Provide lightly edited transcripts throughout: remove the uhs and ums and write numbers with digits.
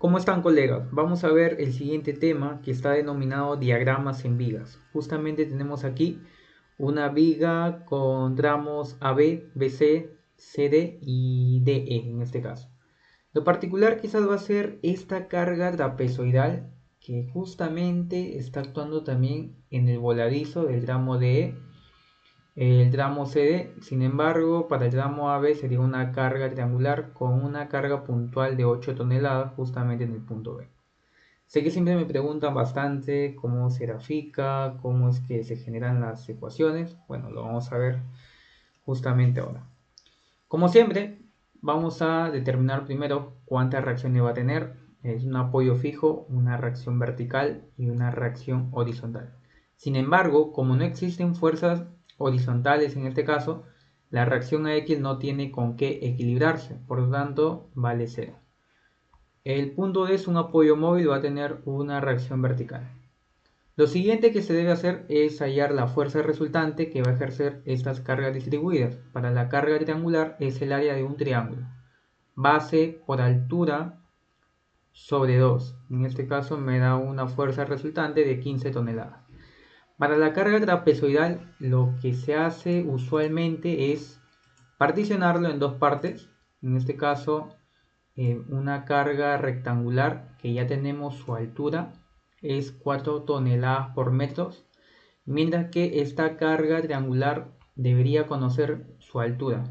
¿Cómo están, colegas? Vamos a ver el siguiente tema que está denominado diagramas en vigas. Justamente tenemos aquí una viga con tramos AB, BC, CD y DE en este caso. Lo particular quizás va a ser esta carga trapezoidal que justamente está actuando también en el voladizo del tramo DE, el tramo CD. Sin embargo, para el tramo AB sería una carga triangular con una carga puntual de 8 toneladas justamente en el punto B. Sé que siempre me preguntan bastante cómo se grafica, cómo es que se generan las ecuaciones. Bueno, lo vamos a ver justamente ahora. Como siempre, vamos a determinar primero cuántas reacciones va a tener. Es un apoyo fijo, una reacción vertical y una reacción horizontal. Sin embargo, como no existen fuerzas horizontales en este caso, la reacción a X no tiene con qué equilibrarse, por lo tanto vale 0. El punto D es un apoyo móvil, va a tener una reacción vertical. Lo siguiente que se debe hacer es hallar la fuerza resultante que va a ejercer estas cargas distribuidas. Para la carga triangular es el área de un triángulo. Base por altura sobre 2. En este caso me da una fuerza resultante de 15 toneladas. Para la carga trapezoidal lo que se hace usualmente es particionarlo en dos partes. En este caso una carga rectangular que ya tenemos su altura es 4 toneladas por metro, mientras que esta carga triangular debería conocer su altura.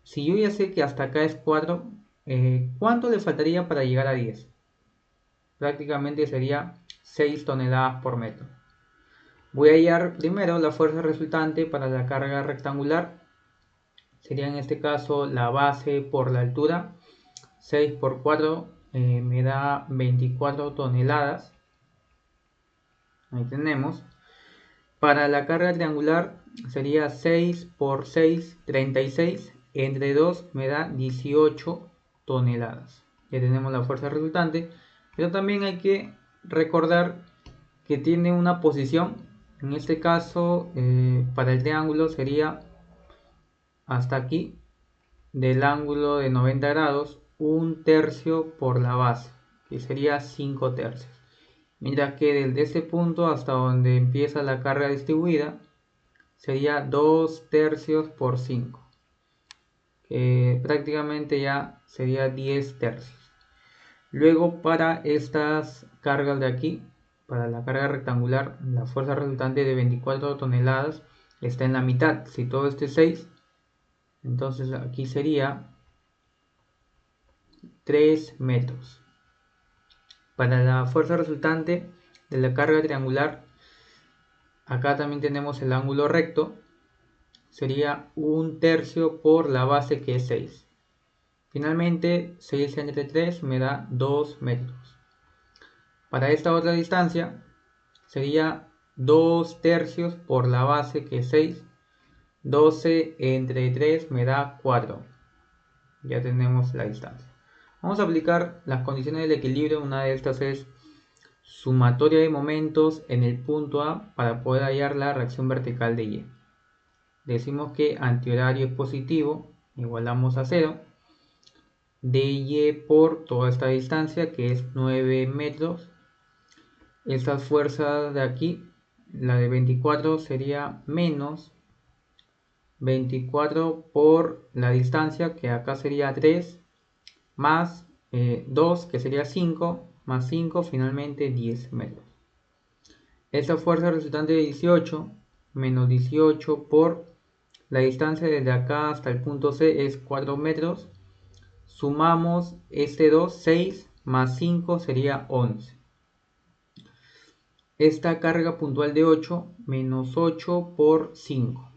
Si yo ya sé que hasta acá es 4, ¿cuánto le faltaría para llegar a 10? Prácticamente sería 6 toneladas por metro. Voy a hallar primero la fuerza resultante para la carga rectangular. Sería en este caso la base por la altura. 6 por 4 me da 24 toneladas. Ahí tenemos. Para la carga triangular sería 6 por 6, 36. Entre 2 me da 18 toneladas. Ya tenemos la fuerza resultante. Pero también hay que recordar que tiene una posición. En este caso, para el triángulo sería hasta aquí, del ángulo de 90 grados, un tercio por la base, que sería 5 tercios. Mientras que desde este punto hasta donde empieza la carga distribuida sería 2 tercios por 5, que prácticamente ya sería 10 tercios. Luego para estas cargas de aquí, para la carga rectangular, la fuerza resultante de 24 toneladas está en la mitad. Si todo esto es 6, entonces aquí sería 3 metros. Para la fuerza resultante de la carga triangular, acá también tenemos el ángulo recto, sería un tercio por la base que es 6. Finalmente 6 entre 3 me da 2 metros. Para esta otra distancia sería 2 tercios por la base que es 6. 12 entre 3 me da 4. Ya tenemos la distancia. Vamos a aplicar las condiciones del equilibrio. Una de estas es sumatoria de momentos en el punto A para poder hallar la reacción vertical de Y. Decimos que antihorario es positivo, igualamos a 0. dy por toda esta distancia que es 9 metros. Estas fuerzas de aquí, la de 24 sería menos 24 por la distancia que acá sería 3 más 2 que sería 5 más 5 finalmente 10 metros. Esta fuerza resultante de 18 menos 18 por la distancia desde acá hasta el punto C es 4 metros. Sumamos este 2, 6 más 5 sería 11. Esta carga puntual de 8 menos 8 por 5.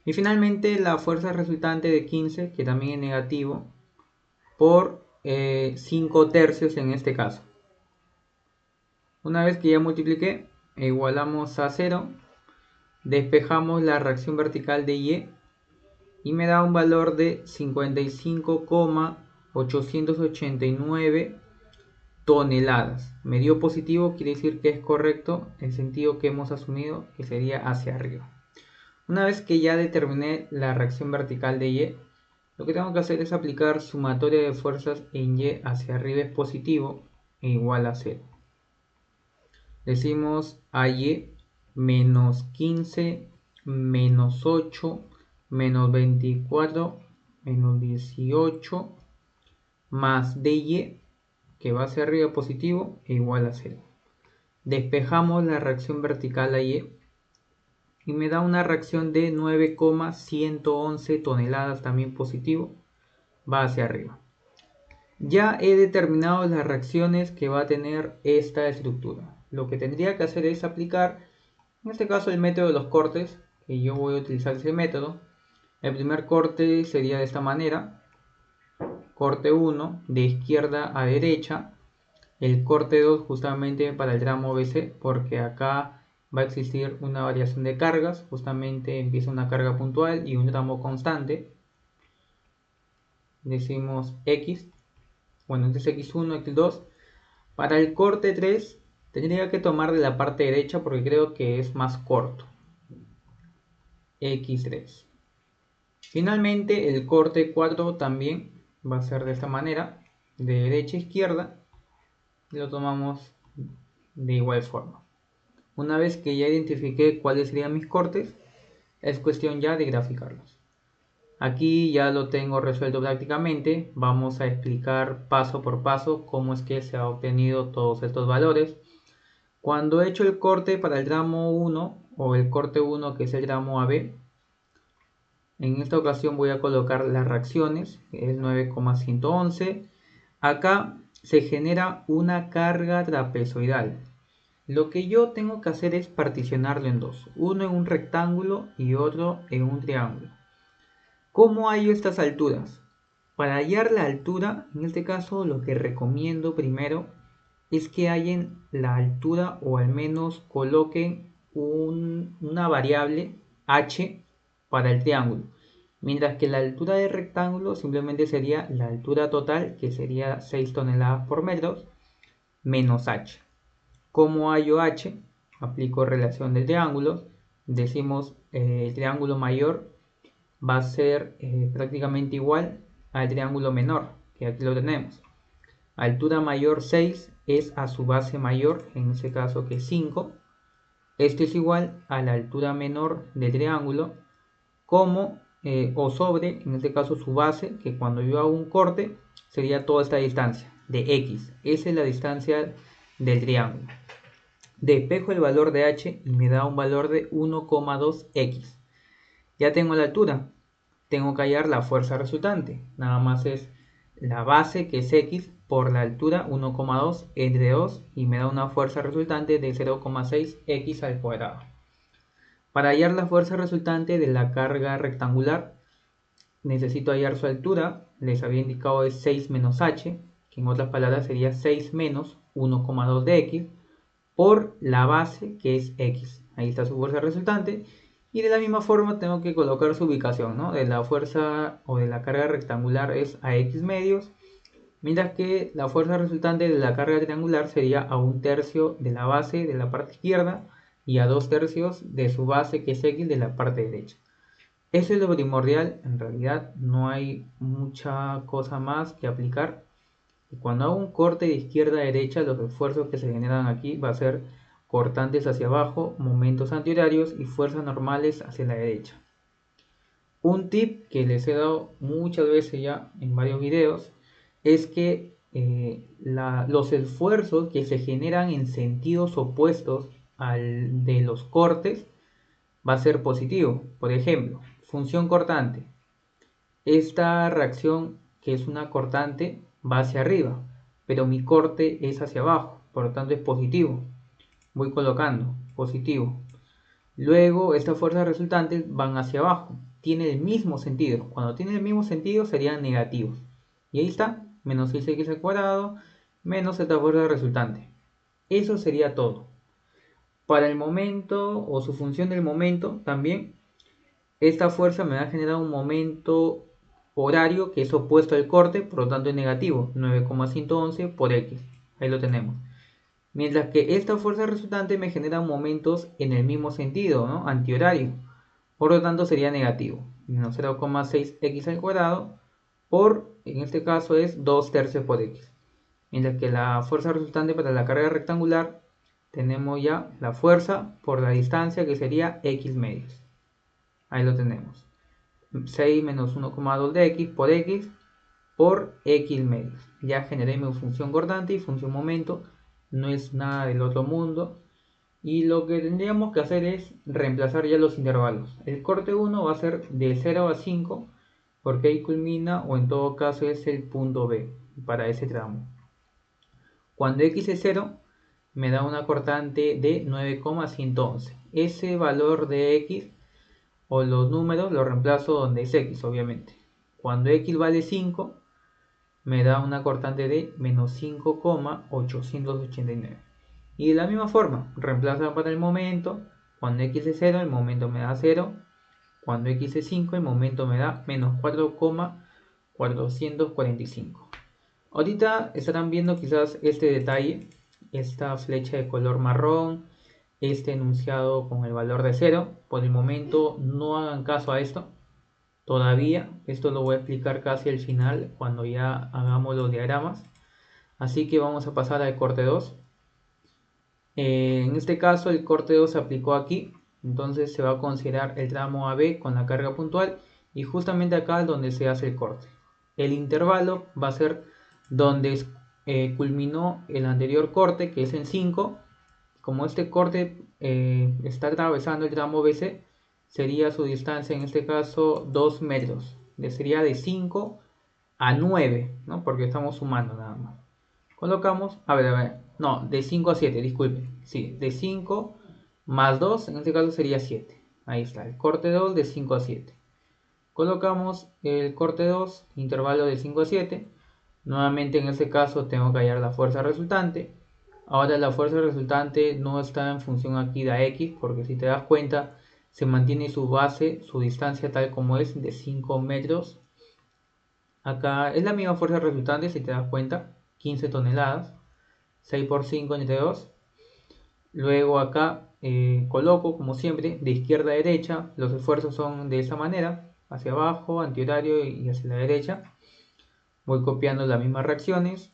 Y finalmente la fuerza resultante de 15, que también es negativo, por 5 tercios en este caso. Una vez que ya multipliqué, igualamos a 0. Despejamos la reacción vertical de y me da un valor de 55,889 toneladas. Me dio positivo, quiere decir que es correcto el sentido que hemos asumido, que sería hacia arriba. Una vez que ya determiné la reacción vertical de Y, Lo que tengo que hacer es aplicar sumatoria de fuerzas en Y hacia arriba es positivo e igual a 0. Decimos AY menos 15, menos 8, menos 24, menos 18, más DY, que va hacia arriba positivo, e igual a 0. Despejamos la reacción vertical a Y y me da una reacción de 9,111 toneladas también positivo, va hacia arriba. Ya he determinado las reacciones que va a tener esta estructura. Lo que tendría que hacer es aplicar, en este caso, el método de los cortes, que yo voy a utilizar ese método. El primer corte sería de esta manera: corte 1 de izquierda a derecha, el corte 2 justamente para el tramo BC, porque acá va a existir una variación de cargas, justamente empieza una carga puntual y un tramo constante. Decimos X, bueno, este es X1, X2. Para el corte 3 tendría que tomar de la parte derecha porque creo que es más corto. X3. Finalmente el corte 4 también va a ser de esta manera, de derecha a izquierda, y lo tomamos de igual forma. Una vez que ya identifiqué cuáles serían mis cortes, es cuestión ya de graficarlos. Aquí ya lo tengo resuelto prácticamente. Vamos a explicar paso por paso cómo es que se ha obtenido todos estos valores. Cuando he hecho el corte para el tramo 1 o el corte 1, que es el tramo AB, en esta ocasión voy a colocar las reacciones, que es 9,111. Acá se genera una carga trapezoidal. Lo que yo tengo que hacer es particionarlo en dos, uno en un rectángulo y otro en un triángulo. ¿Cómo hallo estas alturas? Para hallar la altura, en este caso lo que recomiendo primero es que hallen la altura, o al menos coloquen una variable h para el triángulo, mientras que la altura del rectángulo simplemente sería la altura total, que sería 6 toneladas por metro, menos h. ¿Cómo hallo h? Aplico relación de triángulos. Decimos el triángulo mayor va a ser prácticamente igual al triángulo menor, que aquí lo tenemos. Altura mayor 6 es a su base mayor, en este caso que es 5. Esto es igual a la altura menor del triángulo, como o sobre, en este caso, su base, que cuando yo hago un corte sería toda esta distancia de x. Esa es la distancia del triángulo. Despejo el valor de h y me da un valor de 1,2x. Ya tengo la altura, tengo que hallar la fuerza resultante. Nada más es la base, que es x, por la altura 1,2 entre 2, y me da una fuerza resultante de 0,6x al cuadrado. Para hallar la fuerza resultante de la carga rectangular, necesito hallar su altura. Les había indicado es 6 menos h, que en otras palabras sería 6 menos 1,2 de x, por la base, que es x. Ahí está su fuerza resultante. Y de la misma forma tengo que colocar su ubicación, ¿no? De la fuerza o de la carga rectangular es a x medios, mientras que la fuerza resultante de la carga triangular sería a 1/3 de la base de la parte izquierda y a 2/3 de su base, que es x, de la parte derecha. Eso es lo primordial. En realidad no hay mucha cosa más que aplicar. Y cuando hago un corte de izquierda a derecha, los esfuerzos que se generan aquí va a ser cortantes hacia abajo, momentos antihorarios y fuerzas normales hacia la derecha. Un tip que les he dado muchas veces ya en varios videos es que los esfuerzos que se generan en sentidos opuestos al de los cortes va a ser positivo. Por ejemplo, función cortante. Esta reacción, que es una cortante, va hacia arriba, pero mi corte es hacia abajo, por lo tanto es positivo. Voy colocando positivo. Luego estas fuerzas resultantes van hacia abajo, tiene el mismo sentido. Cuando tiene el mismo sentido serían negativos. Y ahí está, menos 6x al cuadrado menos esta fuerza resultante. Eso sería todo. Para el momento, o su función del momento, también esta fuerza me va a generar un momento horario que es opuesto al corte, por lo tanto es negativo, 9,111 por x. Ahí lo tenemos. Mientras que esta fuerza resultante me genera momentos en el mismo sentido, ¿no? Antihorario. Por lo tanto sería negativo. Menos 0,6x al cuadrado por, en este caso es 2 tercios por x. Mientras que la fuerza resultante para la carga rectangular, tenemos ya la fuerza por la distancia que sería x medios. Ahí lo tenemos. 6 menos 1,2 de x por x medios. Ya generé mi función cortante y función momento. No es nada del otro mundo. Y lo que tendríamos que hacer es reemplazar ya los intervalos. El corte 1 va a ser de 0 a 5 porque ahí culmina o en todo caso es el punto B para ese tramo. Cuando x es 0 me da una cortante de 9,111. Ese valor de x o los números los reemplazo donde es x obviamente. Cuando x vale 5 me da una cortante de menos 5,889. Y de la misma forma, reemplaza para el momento. Cuando x es 0, el momento me da 0. Cuando x es 5, el momento me da menos 4,445. Ahorita estarán viendo quizás este detalle, esta flecha de color marrón, este enunciado con el valor de 0. Por el momento no hagan caso a esto. Todavía, esto lo voy a explicar casi al final cuando ya hagamos los diagramas. Así que vamos a pasar al corte 2. En este caso el corte 2 se aplicó aquí, entonces se va a considerar el tramo AB con la carga puntual y justamente acá es donde se hace el corte. El intervalo va a ser donde culminó el anterior corte, que es en 5. Como este corte está atravesando el tramo BC, sería su distancia en este caso 2 metros. Sería de 5 a 9, ¿no? Porque estamos sumando nada más. Colocamos, a ver, no, de 5 a 7, disculpe. Sí, de 5 más 2, en este caso sería 7. Ahí está, el corte 2 de 5 a 7. Colocamos el corte 2, intervalo de 5 a 7. Nuevamente en este caso tengo que hallar la fuerza resultante. Ahora la fuerza resultante no está en función aquí de x, porque si te das cuenta se mantiene su base, su distancia tal como es, de 5 metros. Acá es la misma fuerza resultante, si te das cuenta, 15 toneladas, 6 por 5 entre 2. Luego acá coloco, como siempre, de izquierda a derecha. Los esfuerzos son de esa manera, hacia abajo, antihorario y hacia la derecha. Voy copiando las mismas reacciones.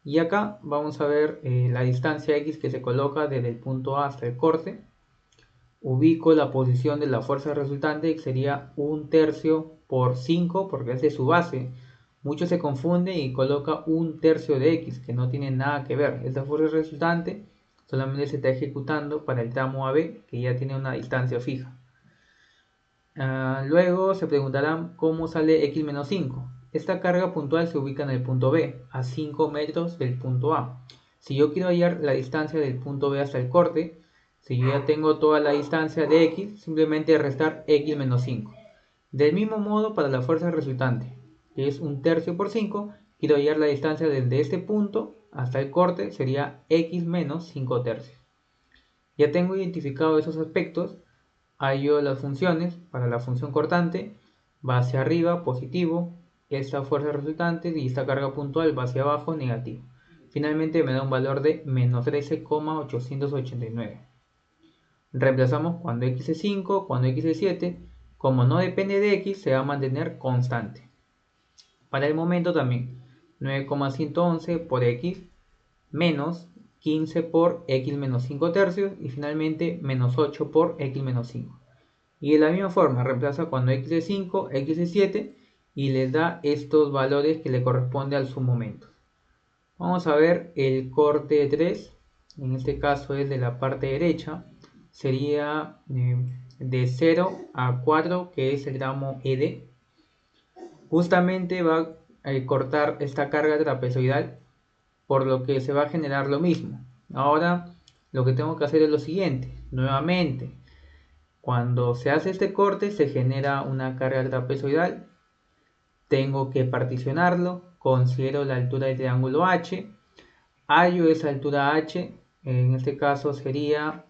Y acá vamos a ver la distancia x que se coloca desde el punto A hasta el corte. Ubico la posición de la fuerza resultante, que sería 1/3 por 5, porque es de su base. Muchos se confunden y coloca 1/3 de x, que no tiene nada que ver. Esta fuerza resultante solamente se está ejecutando para el tramo AB, que ya tiene una distancia fija. Luego se preguntarán cómo sale x menos 5. Esta carga puntual se ubica en el punto B, a 5 metros del punto A. Si yo quiero hallar la distancia del punto B hasta el corte, si yo ya tengo toda la distancia de x, simplemente restar x menos 5. Del mismo modo para la fuerza resultante, que es 1/3 por 5, quiero hallar la distancia desde este punto hasta el corte, sería x menos 5 tercios. Ya tengo identificado esos aspectos, hallo las funciones. Para la función cortante va hacia arriba, positivo, esta fuerza resultante, y esta carga puntual va hacia abajo, negativo. Finalmente me da un valor de menos 13,889. Reemplazamos cuando x es 5, cuando x es 7. Como no depende de x, se va a mantener constante. Para el momento también, 9,111 por x menos 15 por x menos 5 tercios y finalmente menos 8 por x menos 5. Y de la misma forma reemplaza cuando x es 5, x es 7 y les da estos valores que le corresponde al su momento. Vamos a ver el corte 3, en este caso es de la parte derecha, sería de 0 a 4, que es el tramo ED. Justamente va a cortar esta carga trapezoidal, por lo que se va a generar lo mismo. Ahora lo que tengo que hacer es lo siguiente, nuevamente, cuando se hace este corte se genera una carga trapezoidal, tengo que particionarlo, considero la altura del triángulo H, hallo esa altura H, en este caso sería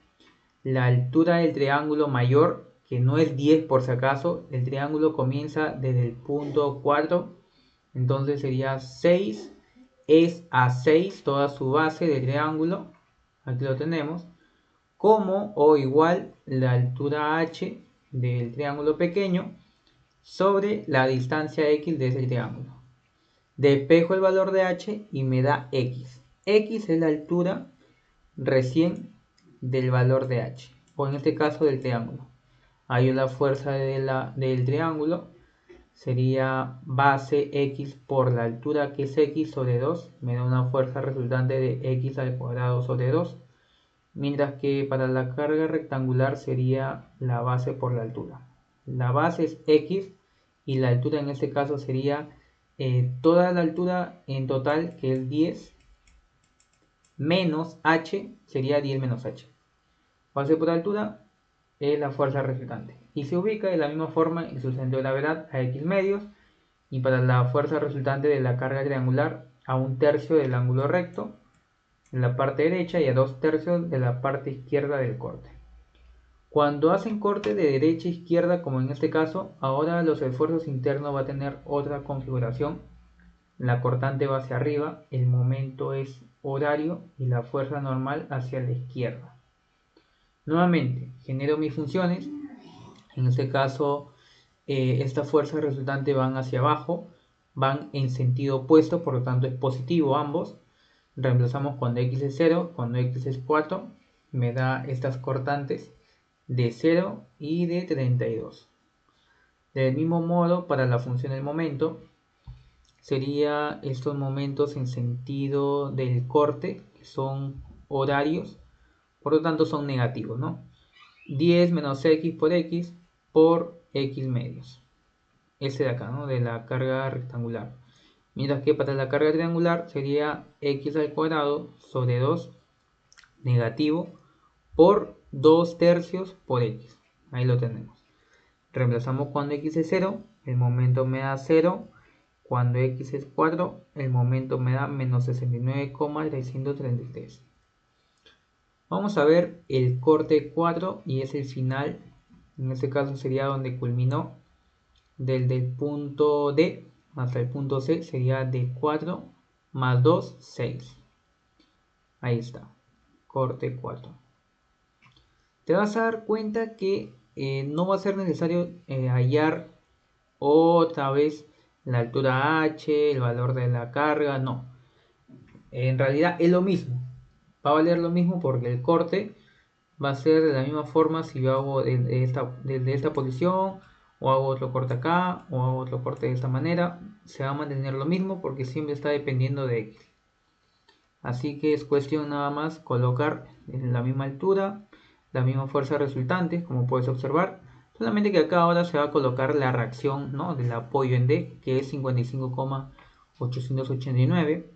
la altura del triángulo mayor, que no es 10 por si acaso, el triángulo comienza desde el punto 4, entonces sería 6, es a 6 toda su base del triángulo, aquí lo tenemos, como o igual la altura H del triángulo pequeño sobre la distancia X de ese triángulo. Despejo el valor de h y me da x. X es la altura recién del valor de h, o en este caso del triángulo. Hay la fuerza del triángulo, sería base x por la altura que es x sobre 2, me da una fuerza resultante de x al cuadrado sobre 2, mientras que para la carga rectangular sería la base por la altura. La base es x y la altura en este caso sería toda la altura en total, que es 10, menos h, sería 10 menos h. Base por altura es la fuerza resultante y se ubica de la misma forma en su centro de gravedad a x medios, y para la fuerza resultante de la carga triangular a 1/3 del ángulo recto en la parte derecha y a 2/3 de la parte izquierda del corte. Cuando hacen corte de derecha a izquierda, como en este caso, ahora los esfuerzos internos va a tener otra configuración. La cortante va hacia arriba, el momento es horario y la fuerza normal hacia la izquierda. Nuevamente, genero mis funciones. En este caso, estas fuerzas resultantes van hacia abajo, van en sentido opuesto, por lo tanto es positivo ambos. Reemplazamos cuando x es 0, cuando x es 4, me da estas cortantes de 0 y de 32. Del mismo modo, para la función del momento, sería estos momentos en sentido del corte, que son horarios, por lo tanto son negativos, ¿no? 10 menos x por x medios. Este de acá, ¿no? De la carga rectangular. Mientras que para la carga triangular sería x al cuadrado sobre 2 negativo por 2/3 por x. Ahí lo tenemos. Reemplazamos cuando x es 0, el momento me da 0. Cuando x es 4, el momento me da menos 69,333. Vamos a ver el corte 4 y es el final. En este caso sería donde culminó. Del punto D hasta el punto C sería de 4 más 2, 6. Ahí está. Corte 4. Te vas a dar cuenta que no va a ser necesario hallar otra vez la altura h, el valor de la carga, no. En realidad es lo mismo. Va a valer lo mismo porque el corte va a ser de la misma forma si yo hago desde esta posición, o hago otro corte acá, o hago otro corte de esta manera. Se va a mantener lo mismo porque siempre está dependiendo de x. Así que es cuestión nada más colocar en la misma altura, la misma fuerza resultante, como puedes observar. Solamente que acá ahora se va a colocar la reacción, ¿no?, del apoyo en D, que es 55,889.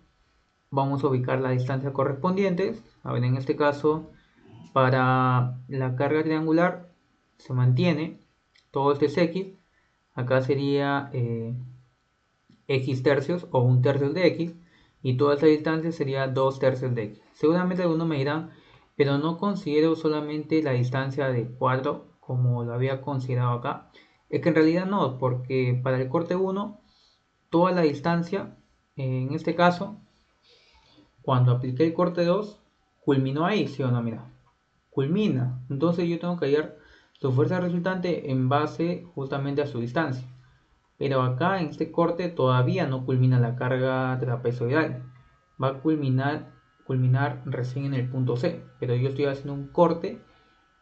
Vamos a ubicar la distancia correspondiente. A ver, en este caso, para la carga triangular se mantiene, todo esto es x. Acá sería x tercios o 1/3 de x. Y toda esta distancia sería 2/3 de x. Seguramente algunos me dirán, pero no considero solamente la distancia de 4 como lo había considerado acá. Es que en realidad no, porque para el corte 1, toda la distancia, en este caso, cuando apliqué el corte 2, culminó ahí, ¿sí o no? Mira, culmina. Entonces yo tengo que hallar su fuerza resultante en base justamente a su distancia. Pero acá en este corte todavía no culmina la carga trapezoidal. Va a culminar recién en el punto C. Pero yo estoy haciendo un corte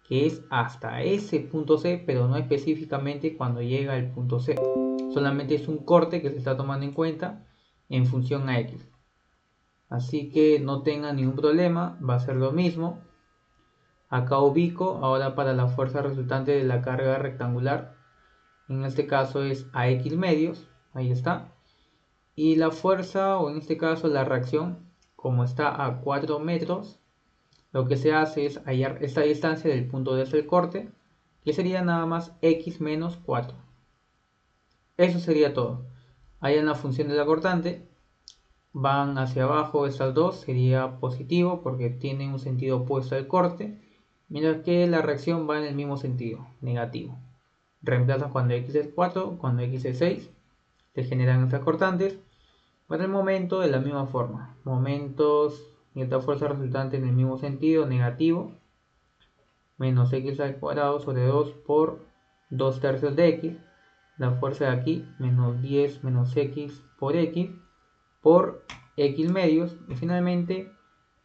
que es hasta ese punto C, pero no específicamente cuando llega al punto C. Solamente es un corte que se está tomando en cuenta en función a X. Así que no tengan ningún problema, va a ser lo mismo. Acá ubico ahora para la fuerza resultante de la carga rectangular. En este caso es a x medios, ahí está. Y la fuerza, o en este caso la reacción, como está a 4 metros, lo que se hace es hallar esta distancia del punto D hasta el corte, que sería nada más x menos 4. Eso sería todo. Ahí en la función de la cortante van hacia abajo estas dos, sería positivo porque tienen un sentido opuesto al corte, mientras que la reacción va en el mismo sentido, negativo. Reemplazan cuando x es 4, cuando x es 6, se generan estas cortantes. Para el momento de la misma forma, momentos y esta fuerza resultante en el mismo sentido, negativo, menos x al cuadrado sobre 2 por 2/3 de x, la fuerza de aquí, menos 10 menos x por x, por X medios, y finalmente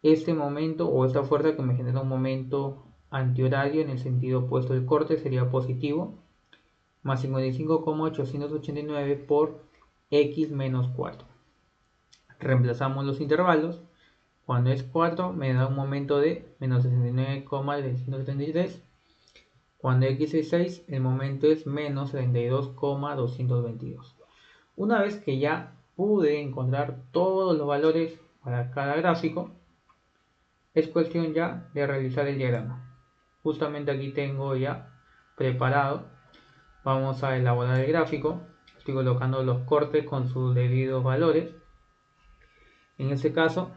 este momento o esta fuerza que me genera un momento antihorario en el sentido opuesto del corte sería positivo, más 55,889 por X menos 4. Reemplazamos los intervalos. Cuando es 4 me da un momento de menos 69,373. Cuando X es 6 el momento es menos 32,222. Una vez que ya pude encontrar todos los valores para cada gráfico, es cuestión ya de realizar el diagrama. Justamente aquí tengo ya preparado. Vamos a elaborar el gráfico. Estoy colocando los cortes con sus debidos valores. En este caso,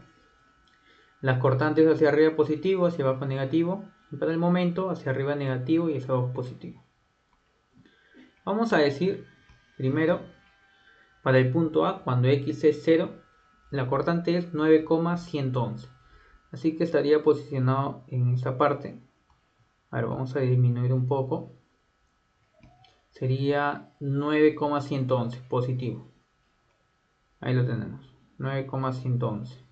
las cortantes hacia arriba positivo, hacia abajo negativo, y para el momento hacia arriba negativo y hacia abajo positivo. Vamos a decir primero, para el punto A, cuando X es 0, la cortante es 9,111. Así que estaría posicionado en esta parte. Ahora vamos a disminuir un poco. Sería 9,111 positivo. Ahí lo tenemos, 9,111.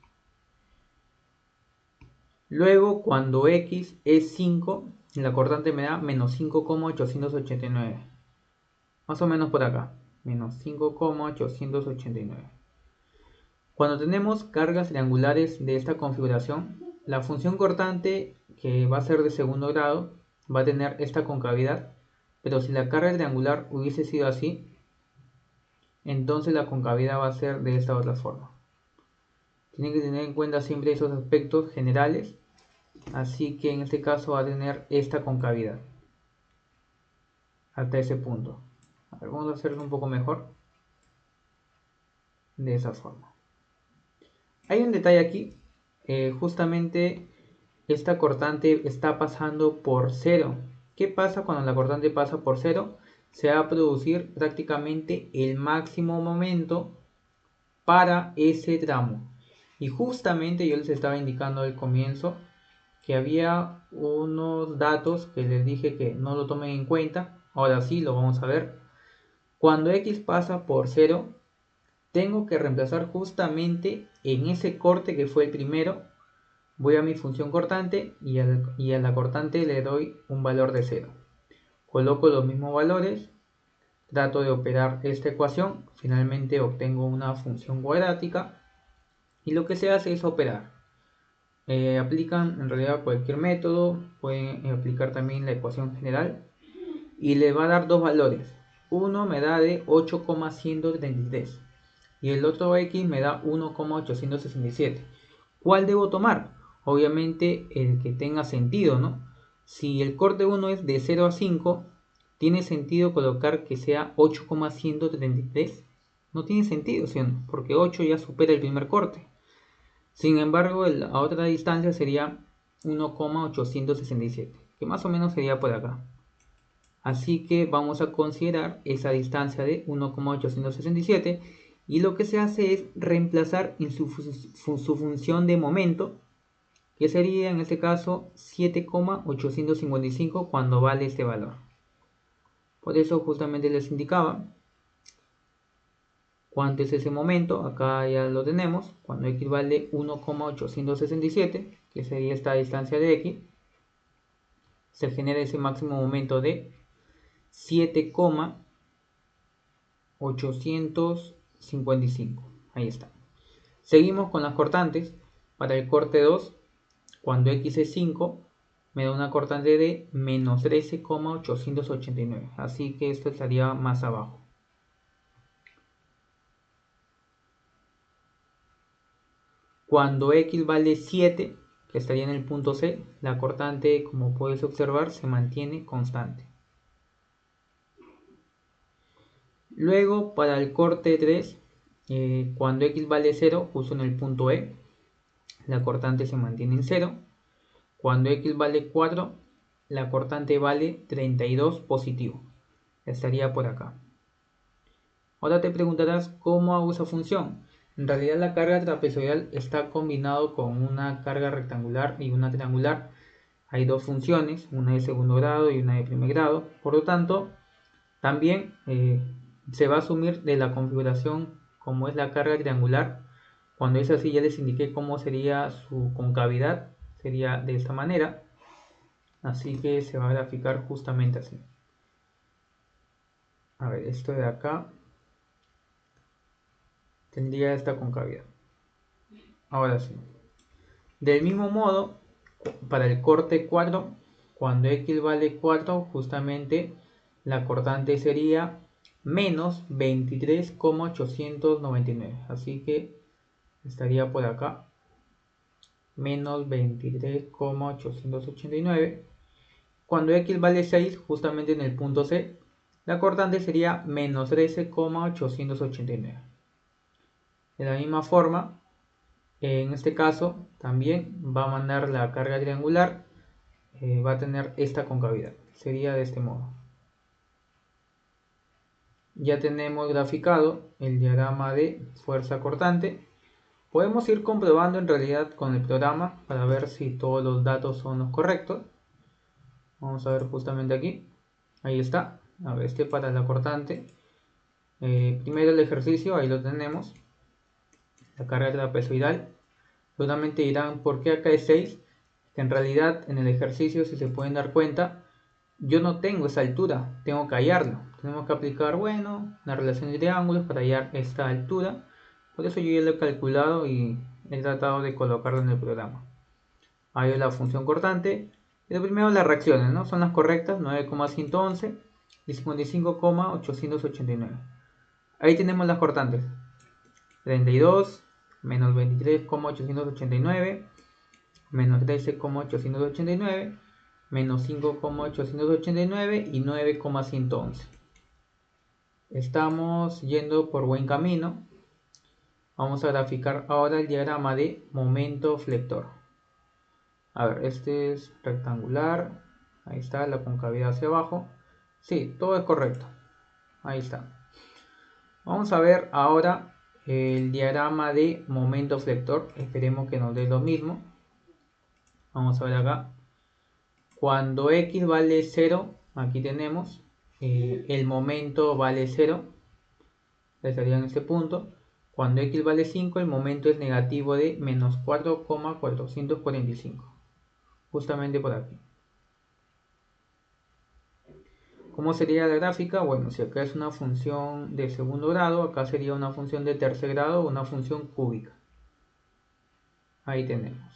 Luego, cuando X es 5, la cortante me da menos 5,889. Más o menos por acá, menos 5,889. Cuando tenemos cargas triangulares de esta configuración, la función cortante, que va a ser de segundo grado, va a tener esta concavidad, pero si la carga triangular hubiese sido así, entonces la concavidad va a ser de esta otra forma. Tienen que tener en cuenta siempre esos aspectos generales, así que en este caso va a tener esta concavidad hasta ese punto. A ver, vamos a hacerlo un poco mejor, de esa forma. Hay un detalle aquí, justamente esta cortante está pasando por 0. ¿Qué pasa cuando la cortante pasa por 0? Se va a producir prácticamente el máximo momento para ese tramo. Y justamente yo les estaba indicando al comienzo que había unos datos que les dije que no lo tomen en cuenta. Ahora sí lo vamos a ver. Cuando X pasa por 0, tengo que reemplazar justamente en ese corte que fue el primero. Voy a mi función cortante y a la cortante le doy un valor de 0. Coloco los mismos valores, trato de operar esta ecuación, finalmente obtengo una función cuadrática y lo que se hace es operar. Aplican en realidad cualquier método, pueden aplicar también la ecuación general y le va a dar dos valores. Uno me da de 8,133 y el otro X me da 1,867. ¿Cuál debo tomar? Obviamente el que tenga sentido, ¿no? Si el corte 1 es de 0 a 5, ¿tiene sentido colocar que sea 8,133? No tiene sentido, ¿sí o no? Porque 8 ya supera el primer corte. Sin embargo, la otra distancia sería 1,867, que más o menos sería por acá. Así que vamos a considerar esa distancia de 1,867 y lo que se hace es reemplazar en su función de momento, que sería en este caso 7,855 cuando vale este valor. Por eso justamente les indicaba cuánto es ese momento. Acá ya lo tenemos, cuando X vale 1,867, que sería esta distancia de X, se genera ese máximo momento de 7,855. Ahí está. Seguimos con las cortantes. Para el corte 2, cuando X es 5, me da una cortante de menos 13,889. Así que esto estaría más abajo. Cuando X vale 7, que estaría en el punto C, la cortante, como puedes observar, se mantiene constante. Luego, para el corte 3, cuando X vale 0, justo en el punto E, la cortante se mantiene en 0. Cuando X vale 4, la cortante vale 32 positivo. Estaría por acá. Ahora te preguntarás cómo hago esa función. En realidad la carga trapezoidal está combinado con una carga rectangular y una triangular. Hay dos funciones, una de segundo grado y una de primer grado. Por lo tanto, también se va a asumir de la configuración como es la carga triangular. Cuando es así ya les indiqué cómo sería su concavidad, sería de esta manera, así que se va a graficar justamente así. A ver, esto de acá tendría esta concavidad. Ahora sí. Del mismo modo, para el corte 4, cuando x vale 4, justamente la cortante sería menos 23,899. Así que estaría por acá, menos 23,889. Cuando x vale 6, justamente en el punto C, la cortante sería menos 13,889. De la misma forma, en este caso también va a mandar la carga triangular, va a tener esta concavidad. Sería de este modo. Ya tenemos graficado el diagrama de fuerza cortante. Podemos ir comprobando en realidad con el programa para ver si todos los datos son los correctos. Vamos a ver justamente aquí. Ahí está. A ver, este para la cortante. Primero el ejercicio, ahí lo tenemos. La carga trapezoidal. Seguramente dirán, ¿por qué acá es 6? Que en realidad en el ejercicio, si se pueden dar cuenta, yo no tengo esa altura, tengo que hallarlo. Tenemos que aplicar, bueno, la relación de triángulos para hallar esta altura. Por eso yo ya lo he calculado y he tratado de colocarlo en el programa. Hallo la función cortante. Y lo primero las reacciones, ¿no? Son las correctas, 9,111 y 55,889. Ahí tenemos las cortantes. 32, menos 23,889, menos 13,889, menos 5,889 y 9,111. Estamos yendo por buen camino. Vamos a graficar ahora el diagrama de momento flector. A ver, este es rectangular. Ahí está, la concavidad hacia abajo. Sí, todo es correcto. Ahí está. Vamos a ver ahora el diagrama de momento flector. Esperemos que nos dé lo mismo. Vamos a ver acá. Cuando x vale 0, aquí tenemos, el momento vale 0, estaría en este punto. Cuando x vale 5, el momento es negativo de menos 4,445. Justamente por aquí. ¿Cómo sería la gráfica? Bueno, si acá es una función de segundo grado, acá sería una función de tercer grado o una función cúbica. Ahí tenemos.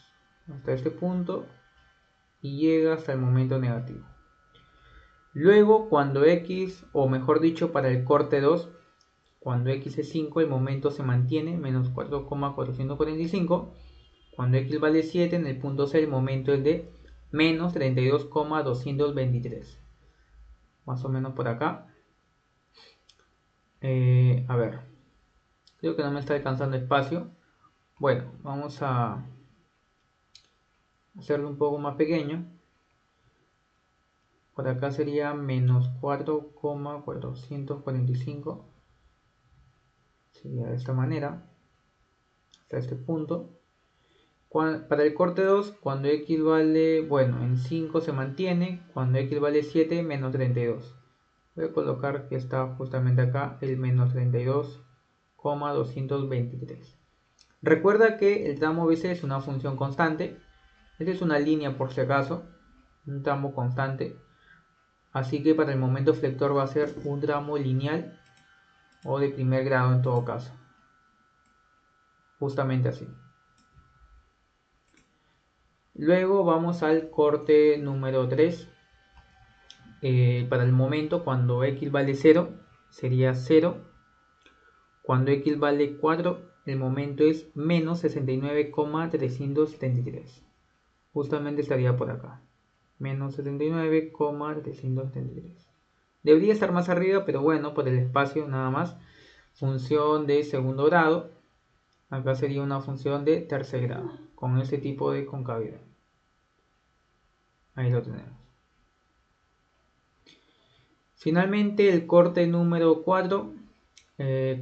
Hasta este punto y llega hasta el momento negativo. Luego, cuando x, o mejor dicho, para el corte 2, cuando x es 5, el momento se mantiene, menos 4,445. Cuando x vale 7, en el punto C, el momento es de menos 32,223. Más o menos por acá. A ver, creo que no me está alcanzando espacio. Bueno, vamos a hacerlo un poco más pequeño. Por acá sería menos 4,445. Sería de esta manera. Hasta este punto. Para el corte 2, cuando x vale, bueno, en 5 se mantiene. Cuando x vale 7, menos 32. Voy a colocar que está justamente acá el menos 32,223. Recuerda que el tramo BC es una función constante. Esta es una línea por si acaso. Un tramo constante. Así que para el momento flector va a ser un tramo lineal o de primer grado en todo caso. Justamente así. Luego vamos al corte número 3. Para el momento, cuando x vale 0, sería 0. Cuando x vale 4, el momento es menos 69,373. Justamente estaría por acá. Menos 79,373. Debería estar más arriba, pero bueno, por el espacio nada más. Función de segundo grado. Acá sería una función de tercer grado, con ese tipo de concavidad. Ahí lo tenemos. Finalmente el corte número 4,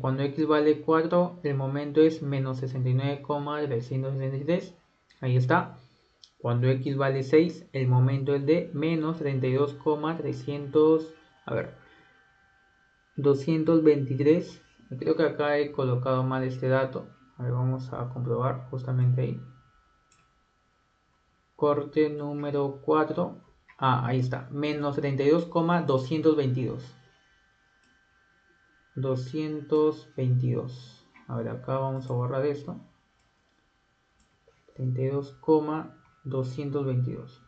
cuando x vale 4, el momento es menos 69,373. Ahí está. Cuando x vale 6, el momento es de menos 32,300. A ver, 223. Creo que acá he colocado mal este dato. A ver, vamos a comprobar justamente ahí. Corte número 4. Ahí está. Menos 32,222. 222. A ver, acá vamos a borrar esto. 32,222.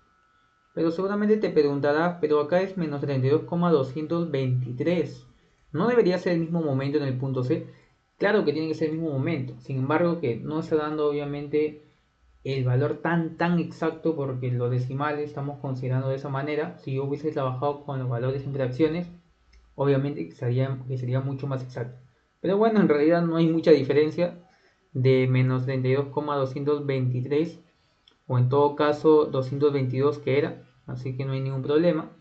Pero seguramente te preguntarás, pero acá es menos 32,223. ¿No debería ser el mismo momento en el punto C? Claro que tiene que ser el mismo momento. Sin embargo, que no está dando obviamente el valor tan exacto porque los decimales estamos considerando de esa manera. Si yo hubiese trabajado con los valores en fracciones, obviamente que sería mucho más exacto. Pero bueno, en realidad no hay mucha diferencia de menos 32,223 o en todo caso 222 que era, así que no hay ningún problema.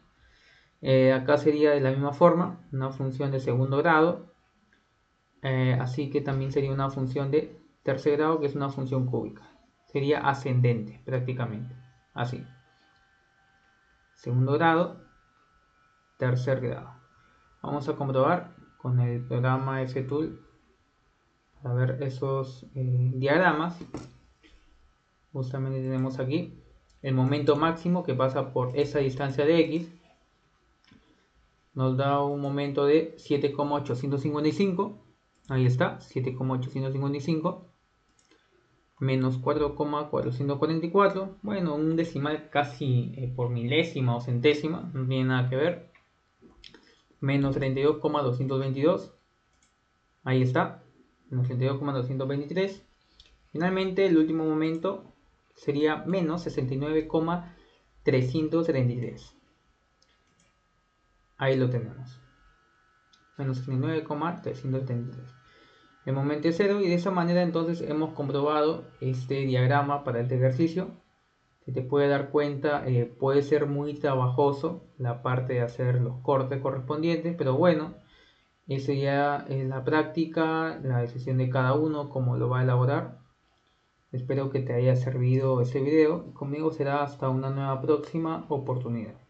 Acá sería de la misma forma una función de segundo grado, así que también sería una función de tercer grado, que es una función cúbica. Sería ascendente prácticamente, así. Segundo grado, tercer grado. Vamos a comprobar con el programa FTool para ver esos diagramas. Justamente tenemos aquí el momento máximo que pasa por esa distancia de X. Nos da un momento de 7,855. Ahí está, 7,855 menos 4,444. Bueno, un decimal casi por milésima o centésima, no tiene nada que ver. Menos 32,222. Ahí está, menos 32,223. Finalmente, el último momento sería menos 69,333. Ahí lo tenemos. Menos 69,333. El momento es 0 y de esa manera entonces hemos comprobado este diagrama para este ejercicio. Si te puedes dar cuenta, puede ser muy trabajoso la parte de hacer los cortes correspondientes, pero bueno, eso ya es la práctica, la decisión de cada uno, cómo lo va a elaborar. Espero que te haya servido este video. Conmigo será hasta una nueva próxima oportunidad.